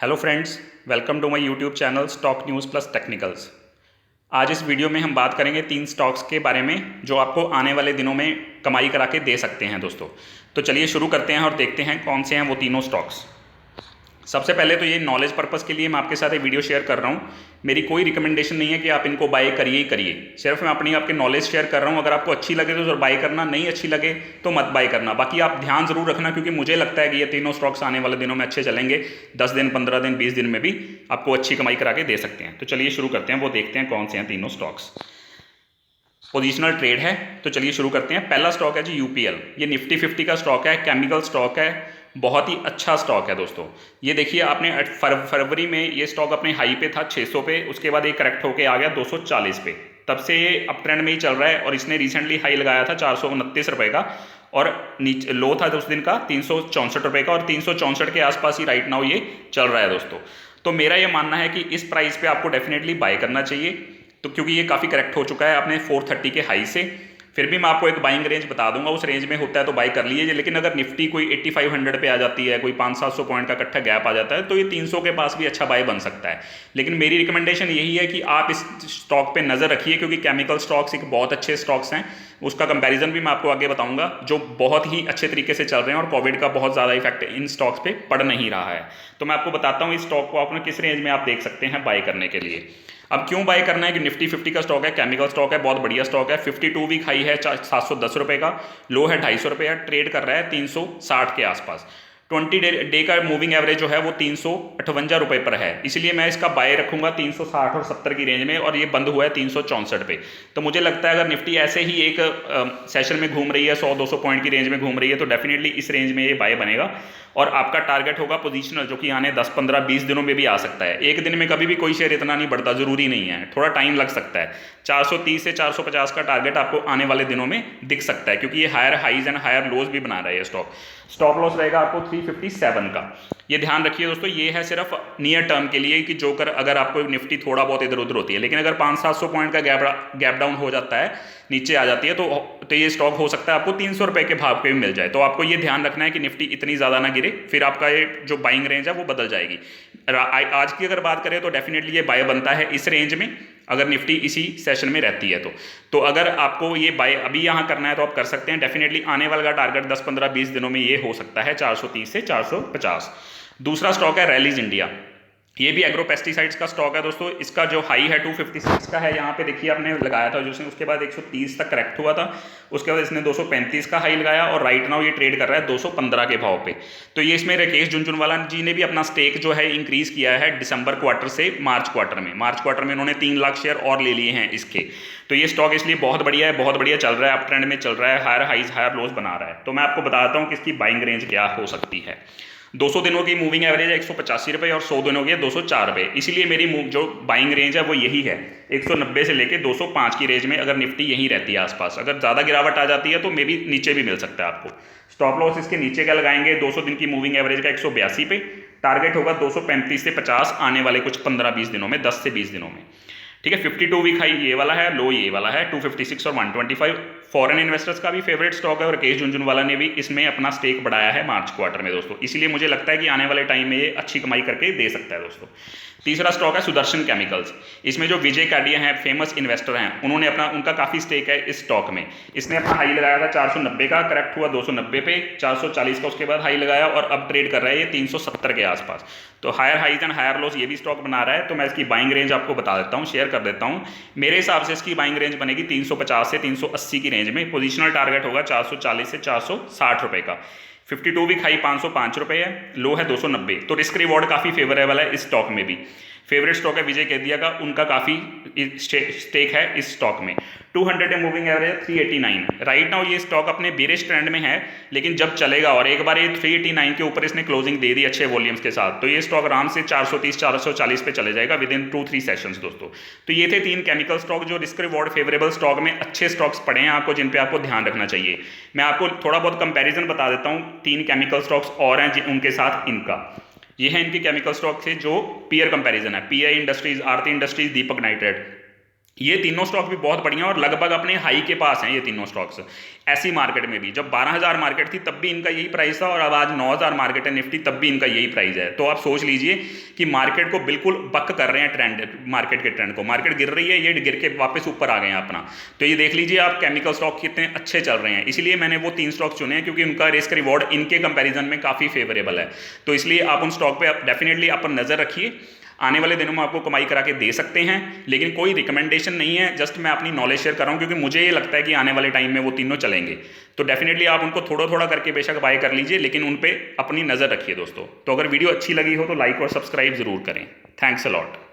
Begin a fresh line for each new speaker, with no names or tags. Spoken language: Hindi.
Hello friends, welcome to my YouTube channel stock news plus technicals. आज इस वीडियो में हम बात करेंगे 3 स्टॉक्स के बारे में जो आपको आने वाले दिनों में कमाई करा के दे सकते हैं दोस्तों। तो चलिए शुरू करते हैं और देखते हैं कौन से हैं वो तीनों स्टॉक्स। सबसे पहले तो ये नॉलेज पर्पज़ के लिए मैं आपके साथ ये वीडियो शेयर कर रहा हूँ। मेरी कोई रिकमेंडेशन नहीं है कि आप इनको बाय करिए ही करिए, सिर्फ मैं अपनी आपके नॉलेज शेयर कर रहा हूँ। अगर आपको अच्छी लगे तो बाय करना, नहीं अच्छी लगे तो मत बाय करना। बाकी आप ध्यान जरूर रखना, क्योंकि मुझे लगता है कि ये तीनों स्टॉक्स आने वाले दिनों में अच्छे चलेंगे। 10 दिन, 15 दिन, 20 दिन में भी आपको अच्छी कमाई करा के दे सकते हैं। तो चलिए शुरू करते हैं, वो देखते हैं कौन से हैं तीनों स्टॉक्स। पोजिशनल ट्रेड है, तो चलिए शुरू करते हैं। पहला स्टॉक है जी यूपीएल। ये निफ्टी 50 का स्टॉक है, केमिकल स्टॉक है, बहुत ही अच्छा स्टॉक है दोस्तों। ये देखिए, आपने फरवरी में ये स्टॉक अपने हाई पे था 600 पे, उसके बाद ये करेक्ट होके आ गया 240 पे। तब से ये अप ट्रेंड में ही चल रहा है और इसने रिसेंटली हाई लगाया था 429 रुपये का, और नीचे लो था उस दिन का 364 रुपये का, और 364 के आसपास ही राइट नाउ ये चल रहा है दोस्तों। तो मेरा ये मानना है कि इस प्राइस पे आपको डेफिनेटली बाय करना चाहिए, तो क्योंकि ये काफ़ी करेक्ट हो चुका है अपने 430 के हाई से। फिर भी मैं आपको एक बाइंग रेंज बता दूंगा, उस रेंज में होता है तो बाय कर लीजिए। लेकिन अगर निफ्टी कोई 8500 पे आ जाती है, कोई 500-700 पॉइंट का इकट्ठा गैप आ जाता है, तो ये 300 के पास भी अच्छा बाय बन सकता है। लेकिन मेरी रिकमेंडेशन यही है कि आप इस स्टॉक पे नज़र रखिए, क्योंकि केमिकल स्टॉक्स एक बहुत अच्छे स्टॉक्स हैं। उसका कंपैरिजन भी मैं आपको आगे बताऊंगा, जो बहुत ही अच्छे तरीके से चल रहे हैं और कोविड का बहुत ज़्यादा इफेक्ट इन स्टॉक्स पे पड़ नहीं रहा है। तो मैं आपको बताता हूँ इस स्टॉक को आपने किस रेंज में आप देख सकते हैं बाय करने के लिए। अब क्यों बाय करना है कि निफ्टी 50 का स्टॉक है, केमिकल स्टॉक है, बहुत बढ़िया स्टॉक है। 52 वीक हाई है 710 रुपये का, लो है 250 रुपये, ट्रेड कर रहा है 360 के आसपास। 20 डे का मूविंग एवरेज जो है वो 358 रुपये पर है, इसलिए मैं इसका बाय रखूंगा 360 और 70 की रेंज में, और ये बंद हुआ है 364 पे। तो मुझे लगता है अगर निफ्टी ऐसे ही एक सेशन में घूम रही है, 100-200 पॉइंट की रेंज में घूम रही है, तो डेफिनेटली इस रेंज में ये बाय बनेगा। और आपका टारगेट होगा पोजीशनल, जो कि आने 10, 15, 20 दिनों में भी आ सकता है। एक दिन में कभी भी कोई शेयर इतना नहीं बढ़ता, जरूरी नहीं है, थोड़ा टाइम लग सकता है। 430 से 450 का टारगेट आपको आने वाले दिनों में दिख सकता है, क्योंकि ये higher highs and higher lows भी बना रहा है ये स्टॉक। स्टॉप लॉस रहेगा आपको 357 का। ये ध्यान रखिए दोस्तों, ये है सिर्फ नियर टर्म के लिए कि जो कर अगर आपको निफ्टी थोड़ा बहुत इधर उधर होती है, लेकिन अगर 500-700 पॉइंट का गैप डाउन हो जाता है, नीचे आ जाती है, तो ये स्टॉक हो सकता है आपको 300 रुपये के भाव पे भी मिल जाए। तो आपको ये ध्यान रखना है कि निफ्टी इतनी ज़्यादा ना गिरे, फिर आपका ये जो बाइंग रेंज है वो बदल जाएगी। आज की अगर बात करें तो डेफिनेटली ये बाय बनता है इस रेंज में, अगर निफ्टी इसी सेशन में रहती है तो अगर आपको ये बाय अभी यहाँ करना है तो आप कर सकते हैं। डेफिनेटली आने वाला टारगेट 10, 15, 20 दिनों में ये हो सकता है 430 से 450। दूसरा स्टॉक है रैलीज इंडिया। ये भी एग्रो पेस्टिसाइड्स का स्टॉक है दोस्तों। इसका जो हाई है 256 का है, यहाँ पे देखिए आपने लगाया था जिसने, उसके बाद 130 तक करेक्ट हुआ था, उसके बाद इसने 235 का हाई लगाया, और राइट नाउ ये ट्रेड कर रहा है 215 के भाव पे। तो ये इसमें राकेश झुनझुनवाला जी ने भी अपना स्टेक जो है इंक्रीज किया है दिसंबर क्वार्टर से मार्च क्वार्टर में उन्होंने 3 लाख शेयर और ले लिए हैं इसके। तो ये स्टॉक इसलिए बहुत बढ़िया है, बहुत बढ़िया चल रहा है, अप ट्रेंड में चल रहा है, हायर हाइज हायर लोज बना रहा है। तो मैं आपको बताता हूँ कि इसकी बाइंग रेंज क्या हो सकती है। 200 दिनों की मूविंग एवरेज है 185 रुपये, और 100 दिनों की है 204 रुपये। इसीलिए मेरी जो बाइंग रेंज है वो यही है, 190 से लेके 205 की रेंज में, अगर निफ्टी यहीं रहती है आसपास। अगर ज़्यादा गिरावट आ जाती है तो मे बी नीचे भी मिल सकता है आपको। स्टॉप लॉस इसके नीचे का लगाएंगे 200 दिन की मूविंग एवरेज का 182 पे, टारगेट होगा 235 से 50 आने वाले कुछ 15-20 दिनों में, 10 से 20 दिनों में। ठीक है, 52 वीक हाई ये वाला है, लो ये वाला है 256 और 125। फॉरेन इन्वेस्टर्स का भी फेवरेट स्टॉक है, और राकेश झुनझुनवाला ने भी इसमें अपना स्टेक बढ़ाया है मार्च क्वार्टर में दोस्तों। इसलिए मुझे लगता है कि आने वाले टाइम में ये अच्छी कमाई करके दे सकता है दोस्तों। तीसरा स्टॉक है सुदर्शन केमिकल्स। इसमें जो विजय काडिया हैं, फेमस इन्वेस्टर हैं, उन्होंने उनका काफ़ी स्टेक है इस स्टॉक में। इसने अपना हाई लगाया था 490 का, करेक्ट हुआ 290 पे, 440 का उसके बाद हाई लगाया, और अब ट्रेड कर रहा है ये 370 के आसपास। तो higher highs and higher lows ये भी स्टॉक बना रहा है। तो मैं इसकी बाइंग रेंज आपको बता देता हूँ, शेयर कर देता हूँ। मेरे हिसाब से इसकी बाइंग रेंज बनेगी 350 से 380 की रेंज में। पोजिशनल टारगेट होगा 440 से 460 रुपये का। 52 वीक हाई 505 रुपये है, लो है 290। तो रिस्क रिवॉर्ड काफ़ी फेवरेबल है इस स्टॉक में भी। फेवरेट स्टॉक है विजय केदिया का, उनका काफ़ी स्टेक है इस स्टॉक में। 200 day moving average 389। Right now ये स्टॉक अपने बेरिश ट्रेंड में है, लेकिन जब चलेगा, और एक बार ये 389 के ऊपर इसने क्लोजिंग दे दी अच्छे वॉल्यूम्स के साथ, तो ये स्टॉक आराम से 430-440 पे चले जाएगा विद इन 2-3 सेशंस दोस्तों। तो ये थे 3 केमिकल स्टॉक जो रिस्क रिवॉर्ड फेवरेबल स्टॉक में अच्छे स्टॉक्स पड़े हैं आपको, जिन पे आपको ध्यान रखना चाहिए। मैं आपको थोड़ा बहुत कंपेरिजन बता देता हूँ। 3 केमिकल स्टॉक्स और हैं उनके साथ इनका, ये है इनके केमिकल स्टॉक से जो पीयर कंपैरिजन है, पीआई इंडस्ट्रीज, आरती इंडस्ट्रीज, दीपक नाइट्रेट। ये तीनों स्टॉक भी बहुत बढ़िया और लगभग अपने हाई के पास हैं ये तीनों स्टॉक्स। ऐसी मार्केट में भी जब 12,000 मार्केट थी तब भी इनका यही प्राइस था, और अब आज 9,000 मार्केट है निफ्टी, तब भी इनका यही प्राइस है। तो आप सोच लीजिए कि मार्केट को बिल्कुल बक कर रहे हैं ट्रेंड, मार्केट के ट्रेंड को। मार्केट गिर रही है, ये गिर के वापस ऊपर आ गए हैं अपना। तो ये देख लीजिए आप केमिकल स्टॉक कितने अच्छे चल रहे हैं। इसलिए मैंने वो 3 स्टॉक चुने हैं, क्योंकि उनका रिस्क रिवॉर्ड इनके कंपेरिजन में काफ़ी फेवरेबल है। तो इसलिए आप उन स्टॉक पर डेफिनेटली आप नज़र रखिए। आने वाले दिनों में आपको कमाई करा के दे सकते हैं, लेकिन कोई रिकमेंडेशन नहीं है, जस्ट मैं अपनी नॉलेज शेयर कर रहा हूँ, क्योंकि मुझे ये लगता है कि आने वाले टाइम में वो तीनों चलेंगे। तो डेफिनेटली आप उनको थोड़ा थोड़ा करके बेशक बाय कर लीजिए, लेकिन उन पे अपनी नज़र रखिए दोस्तों। तो अगर वीडियो अच्छी लगी हो तो लाइक और सब्सक्राइब जरूर करें। Thanks a lot.